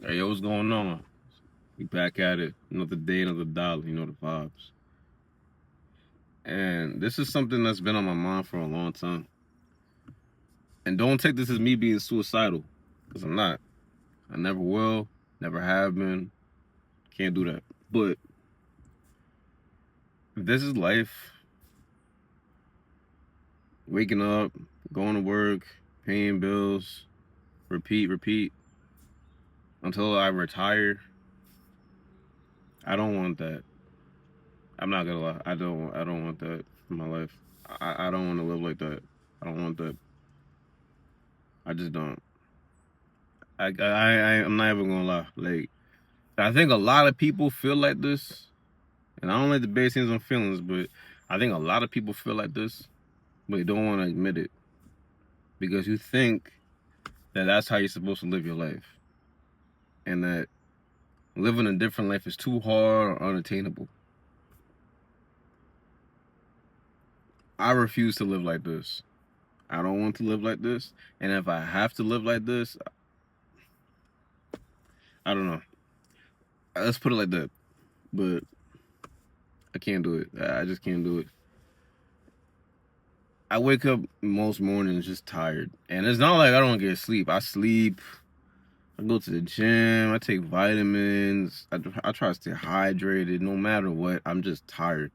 Hey, yo, what's going on? We back at it. Another day, another dollar. You know the vibes. And this is something that's been on my mind for a long time. And don't take this as me being suicidal, because I'm not. I never will, never have been. Can't do that. But if this is life, waking up, going to work, paying bills, repeat, until I retire, I don't want that. I'm not gonna lie. I don't want that in my life. I don't want to live like that. I don't want that. I just don't. I'm not even gonna lie. Like, I think a lot of people feel like this, and I don't like to base things on feelings, but I think a lot of people feel like this, but they don't want to admit it because you think that that's how you're supposed to live your life, and that living a different life is too hard or unattainable. I refuse to live like this. I don't want to live like this, and if I have to live like this, I don't know. Let's put it like that. But I can't do it. I just can't do it. I wake up most mornings just tired. And it's not like I don't get sleep. I sleep. I go to the gym. I take vitamins. I try to stay hydrated no matter what. I'm just tired.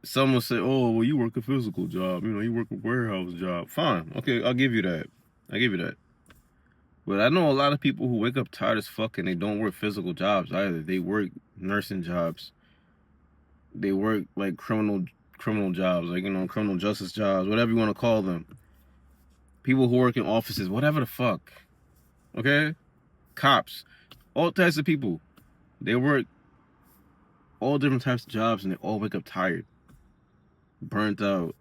Someone say, oh, well, you work a physical job. You know, you work a warehouse job. Fine. Okay, I'll give you that. I'll give you that. But I know a lot of people who wake up tired as fuck and they don't work physical jobs either. They work nursing jobs. They work like criminal jobs, like, you know, criminal justice jobs, whatever you want to call them. People who work in offices, whatever the fuck. Okay? Cops. All types of people. They work all different types of jobs and they all wake up tired. Burnt out.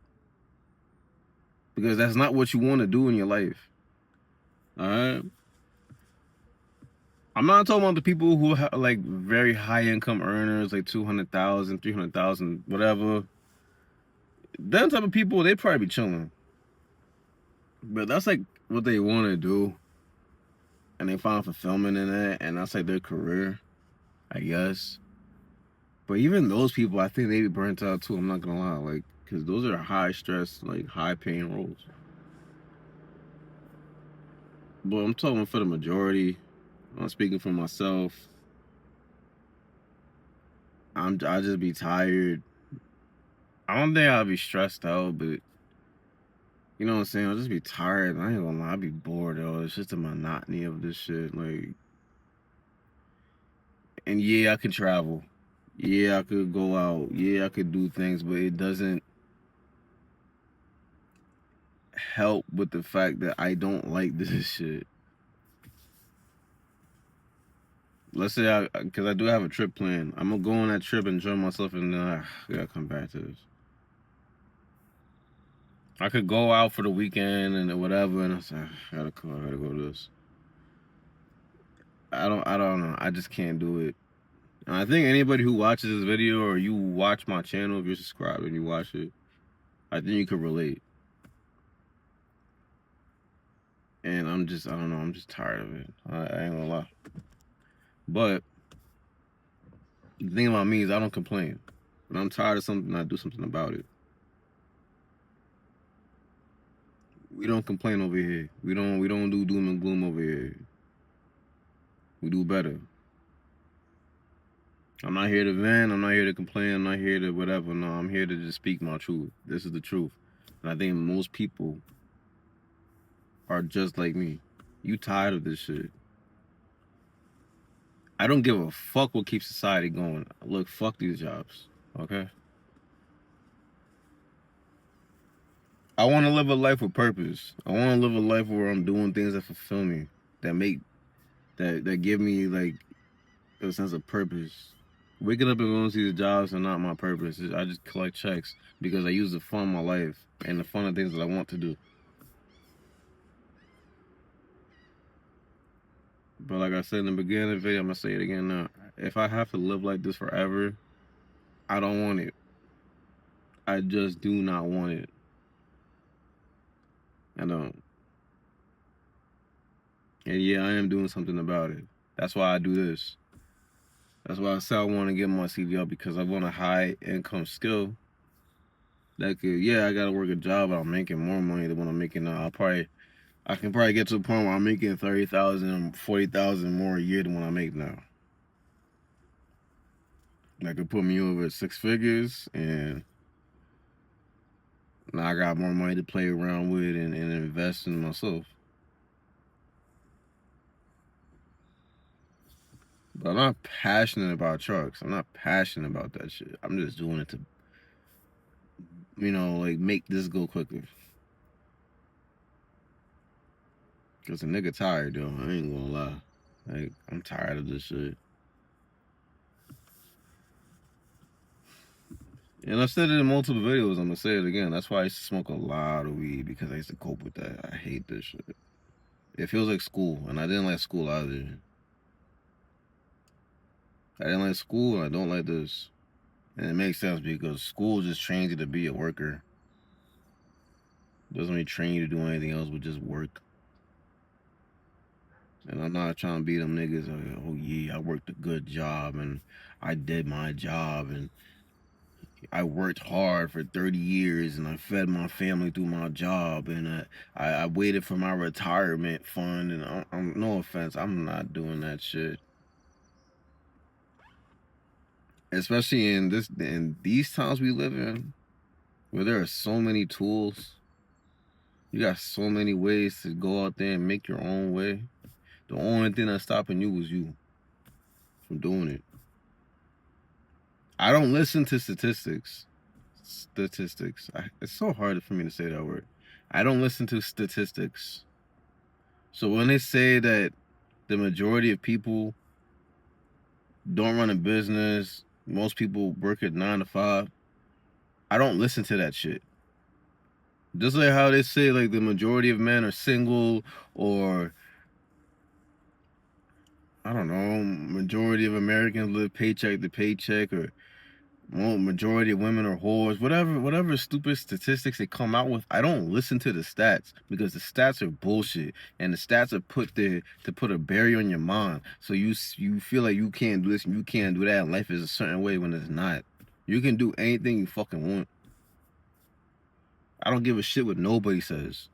Because that's not what you want to do in your life. Alright? I'm not talking about the people who have like very high income earners, like 200,000, 300,000, whatever. Them type of people, they probably be chilling. But that's like what they want to do. And they find fulfillment in it. And that's like their career, I guess. But even those people, I think they be burnt out too. I'm not gonna lie, like, because those are high stress, like high paying roles. But I'm talking for the majority. I'm speaking for myself. I just be tired. I don't think I'll be stressed out, but you know what I'm saying? I'll just be tired. I ain't gonna lie, I'll be bored though. It's just the monotony of this shit. Like, and yeah, I can travel. Yeah, I could go out. Yeah, I could do things, but it doesn't help with the fact that I don't like this shit. Let's say because I do have a trip planned. I'm gonna go on that trip, enjoy myself, and then I gotta come back to this. I could go out for the weekend and whatever, and I say, I gotta go to this. I don't know. I just can't do it. And I think anybody who watches this video or you watch my channel, if you're subscribed and you watch it, I think you could relate. And I don't know, I'm just tired of it. I ain't gonna lie. But the thing about me is I don't complain. When I'm tired of something, I do something about it. We don't complain over here. We don't do doom and gloom over here. We do better. I'm not here to vent. I'm not here to complain. I'm not here to whatever. No, I'm here to just speak my truth. This is the truth. And I think most people are just like me. You tired of this shit. I don't give a fuck what keeps society going. Look, fuck these jobs. Okay? I want to live a life with purpose. I want to live a life where I'm doing things that fulfill me, that give me like a sense of purpose. Waking up and going to these jobs are not my purpose. I just collect checks because I use to fund my life and to fund the things that I want to do. But like I said in the beginning of the video, I'm gonna say it again now. If I have to live like this forever, I don't want it. I just do not want it. I don't. And yeah, I am doing something about it. That's why I do this. That's why I say I want to get my CV up, because I want a high income skill that could, yeah, I gotta work a job, but I'm making more money than what I'm making now. I can probably get to a point where I'm making 30,000, 40,000 more a year than what I make now. That could put me over 6 figures, and now I got more money to play around with and invest in myself. But I'm not passionate about trucks. I'm not passionate about that shit. I'm just doing it to, like, make this go quicker. Cause a nigga tired, though. I ain't gonna lie. Like, I'm tired of this shit. And I said it in multiple videos. I'm gonna say it again. That's why I used to smoke a lot of weed, because I used to cope with that. I hate this shit. It feels like school, and I didn't like school either. I didn't like school, and I don't like this. And it makes sense, because school just trains you to be a worker. It doesn't really train you to do anything else but just work. And I'm not trying to be them niggas like, oh yeah, I worked a good job and I did my job and I worked hard for 30 years and I fed my family through my job and I waited for my retirement fund, and I'm no offense, I'm not doing that shit. Especially in these times we live in, where there are so many tools. You got so many ways to go out there and make your own way. The only thing that's stopping you is you from doing it. I don't listen to statistics. It's so hard for me to say that word. I don't listen to statistics. So when they say that the majority of people don't run a business, most people work at 9 to 5, I don't listen to that shit. Just like how they say like the majority of men are single, or I don't know, majority of Americans live paycheck to paycheck, or majority of women are whores, whatever stupid statistics they come out with. I don't listen to the stats, because the stats are bullshit, and the stats are put there to put a barrier on your mind, so you feel like you can't do this and you can't do that, and life is a certain way when it's not. You can do anything you fucking want. I don't give a shit what nobody says.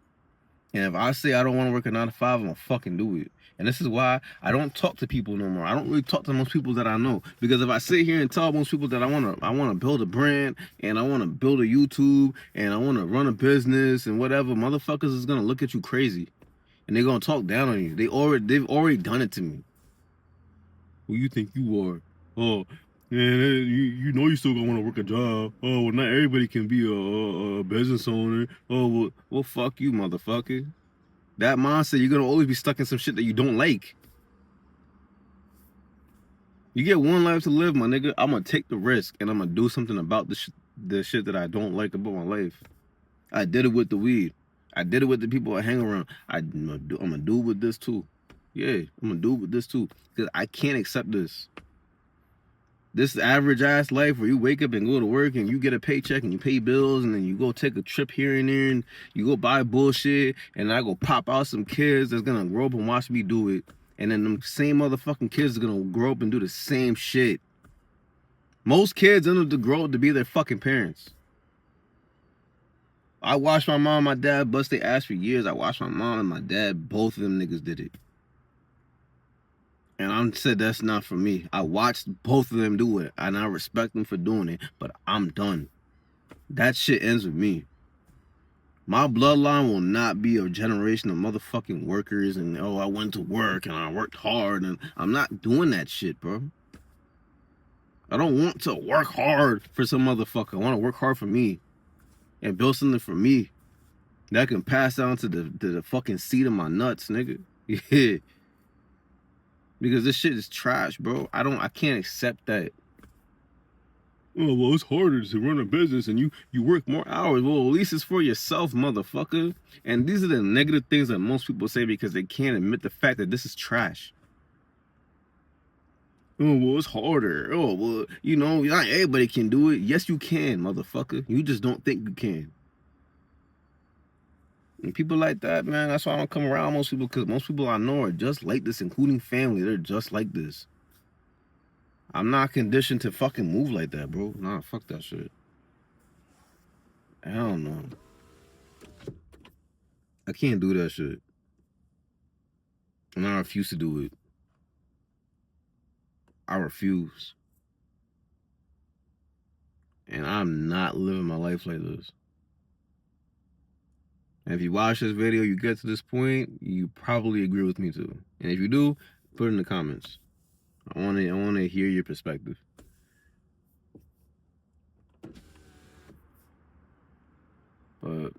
And if I say I don't want to work a 9 to 5, I'm gonna fucking do it. And this is why I don't talk to people no more. I don't really talk to most people that I know, because if I sit here and tell most people that I wanna build a brand and I wanna build a YouTube and I wanna run a business and whatever, motherfuckers is gonna look at you crazy, and they're gonna talk down on you. They've already done it to me. Who you think you are? Oh, man, you know you still gonna want to work a job. Oh, well, not everybody can be a business owner. Oh, well, fuck you, motherfucker. That mindset, you're gonna always be stuck in some shit that you don't like. You get one life to live, my nigga. I'm gonna take the risk and I'm gonna do something about the shit that I don't like about my life. I did it with the weed. I did it with the people I hang around. I'm gonna do it with this too. Yeah, I'm gonna do it with this too, because I can't accept this. This average ass life where you wake up and go to work and you get a paycheck and you pay bills and then you go take a trip here and there and you go buy bullshit, and I go pop out some kids that's gonna grow up and watch me do it, and then them same motherfucking kids are gonna grow up and do the same shit. Most kids end up to grow up to be their fucking parents. I watched my mom and my dad bust their ass for years. I watched my mom and my dad, both of them niggas did it. And I said that's not for me. I watched both of them do it, and I respect them for doing it, but I'm done. That shit ends with me. My bloodline will not be a generation of motherfucking workers and, oh, I went to work and I worked hard, and I'm not doing that shit, bro. I don't want to work hard for some motherfucker. I want to work hard for me and build something for me that can pass down to the fucking seat of my nuts, nigga. Yeah. Because this shit is trash, bro. I can't accept that. Oh, well, it's harder to run a business and you work more hours. Well, at least it's for yourself, motherfucker. And these are the negative things that most people say because they can't admit the fact that this is trash. Oh, well, it's harder. Oh, well, not everybody can do it. Yes, you can, motherfucker. You just don't think you can. And people like that, man, that's why I don't come around most people, because most people I know are just like this, including family. They're just like this. I'm not conditioned to fucking move like that, bro. Nah, fuck that shit. Hell no. I can't do that shit. And I refuse to do it. I refuse. And I'm not living my life like this. And if you watch this video, you get to this point, you probably agree with me too. And if you do, put it in the comments. I wanna hear your perspective. But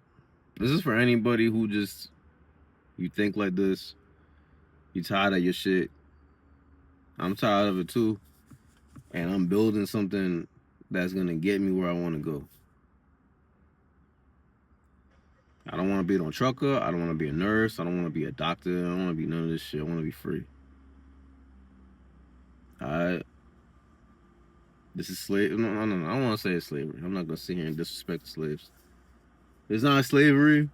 this is for anybody who just, you think like this, you tired of your shit. I'm tired of it too. And I'm building something that's gonna get me where I wanna go. I don't wanna be no trucker, I don't wanna be a nurse, I don't wanna be a doctor, I don't wanna be none of this shit. I wanna be free. Alright? This is slave. No, I don't want to say it's slavery. I'm not gonna sit here and disrespect the slaves. It's not slavery,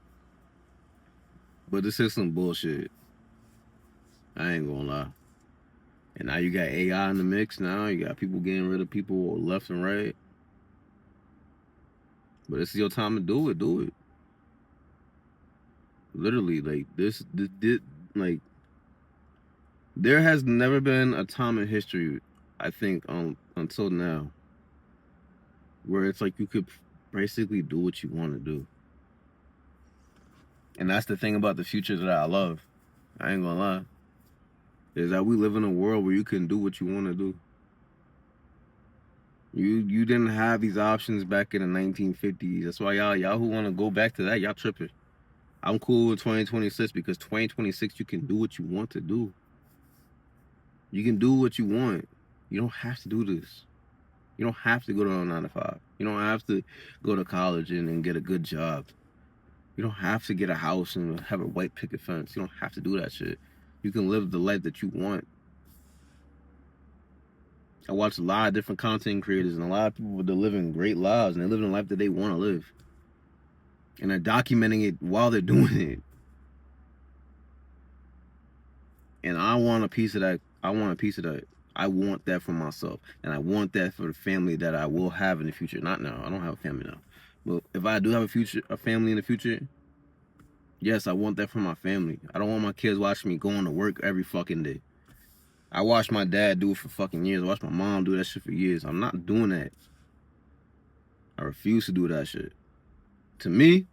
but this is some bullshit. I ain't gonna lie. And now you got AI in the mix. Now you got people getting rid of people left and right. But it's your time to do it. Do it. Literally, like this like there has never been a time in history, I think, until now, where it's like you could basically do what you want to do. And that's the thing about the future that I love. I ain't gonna lie. Is that we live in a world where you can do what you want to do. You didn't have these options back in the 1950s. That's why y'all who want to go back to that, y'all tripping. I'm cool with 2026 because 2026 you can do what you want to do. You can do what you want. You don't have to do this. You don't have to go to a 9 to 5. You don't have to go to college and get a good job. You don't have to get a house and have a white picket fence. You don't have to do that shit. You can live the life that you want. I watch a lot of different content creators and a lot of people that are living great lives and they're living a life that they want to live. And they're documenting it while they're doing it. And I want a piece of that. I want a piece of that. I want that for myself. And I want that for the family that I will have in the future. Not now. I don't have a family now. But if I do have a family in the future, yes, I want that for my family. I don't want my kids watching me going to work every fucking day. I watched my dad do it for fucking years. I watched my mom do that shit for years. I'm not doing that. I refuse to do that shit. To me,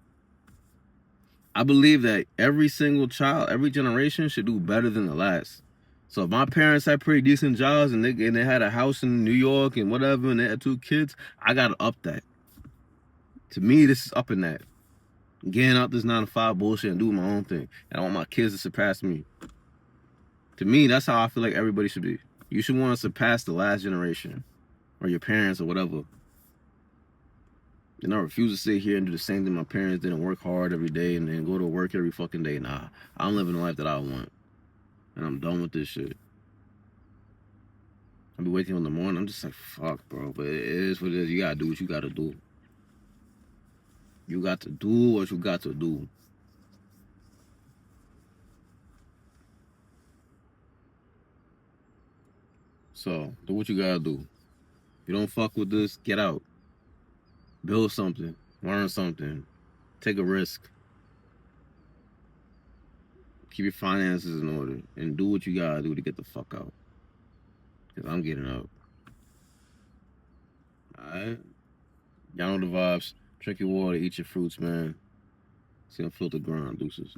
I believe that every single child, every generation should do better than the last. So if my parents had pretty decent jobs and they had a house in New York and whatever and they had 2 kids, I gotta up that. To me, this is upping that. Getting out this 9 to 5 bullshit and doing my own thing. And I want my kids to surpass me. To me, that's how I feel like everybody should be. You should want to surpass the last generation or your parents or whatever. And I refuse to sit here and do the same thing my parents did and work hard every day and then go to work every fucking day. Nah, I'm living the life that I want. And I'm done with this shit. I'll be waking up in the morning. I'm just like, fuck, bro. But it is what it is. You gotta do what you gotta do. You got to do what you got to do. So, do what you gotta do. If you don't fuck with this, get out. Build something. Learn something. Take a risk. Keep your finances in order. And do what you gotta do to get the fuck out. Because I'm getting out. Alright? Y'all know the vibes. Drink your water, eat your fruits, man. See them filter ground, deuces.